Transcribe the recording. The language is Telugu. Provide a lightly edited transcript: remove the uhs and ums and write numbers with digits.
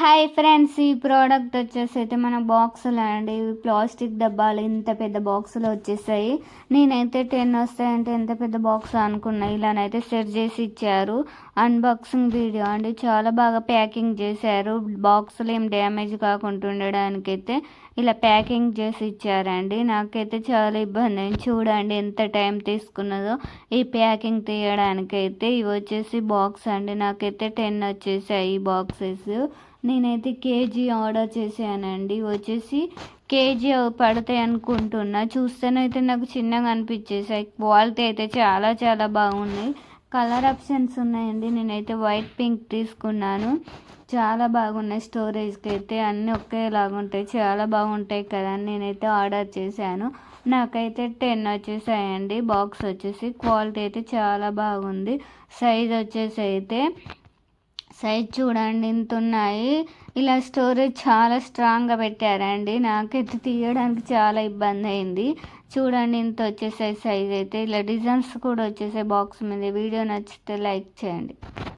హాయ్ ఫ్రెండ్స్, ఈ ప్రోడక్ట్ వచ్చేసి అయితే మన బాక్సులు అండి. ప్లాస్టిక్ డబ్బాలు ఇంత పెద్ద బాక్సులు వచ్చేసాయి. నేనైతే 10 వస్తాయంటే ఎంత పెద్ద బాక్స్ అనుకున్నా. ఇలానైతే సెట్ చేసి ఇచ్చారు. అన్బాక్సింగ్ వీడియో అండి. చాలా బాగా ప్యాకింగ్ చేశారు. బాక్సులు ఏం డ్యామేజ్ కాకుండా ఉండడానికైతే ఇలా ప్యాకింగ్ చేసి ఇచ్చారండి. నాకైతే చాలా ఇబ్బంది అయింది. చూడండి ఎంత టైం తీసుకున్నదో ఈ ప్యాకింగ్ తీయడానికైతే. ఇవి వచ్చేసి బాక్స్ అండి. నాకైతే 10 వచ్చేసాయి ఈ బాక్సెస్. నేనైతే కేజీ ఆర్డర్ చేశానండి. వచ్చేసి కేజీ పడతాయి అనుకుంటున్నా. చూస్తేనైతే నాకు చిన్నగా అనిపించేసాయి. క్వాలిటీ అయితే చాలా చాలా బాగున్నాయి. కలర్ ఆప్షన్స్ ఉన్నాయండి. నేనైతే వైట్ పింక్ తీసుకున్నాను. చాలా బాగున్నాయి. స్టోరేజ్కి అయితే అన్నీ ఒకేలాగా ఉంటాయి. చాలా బాగుంటాయి కదా అని నేనైతే ఆర్డర్ చేశాను. నాకైతే 10 వచ్చేసాయండి. బాక్స్ వచ్చేసి క్వాలిటీ అయితే చాలా బాగుంది. సైజ్ వచ్చేసి అయితే సైజ్ చూడండి ఇంత ఉన్నాయి. ఇలా స్టోరేజ్ చాలా స్ట్రాంగ్గా పెట్టారండి. నాకైతే తీయడానికి చాలా ఇబ్బంది అయింది. చూడండి ఇంత వచ్చేసాయి సైజ్ అయితే. ఇలా డిజైన్స్ కూడా వచ్చేసాయి బాక్స్ మీద. వీడియో నచ్చితే లైక్ చేయండి.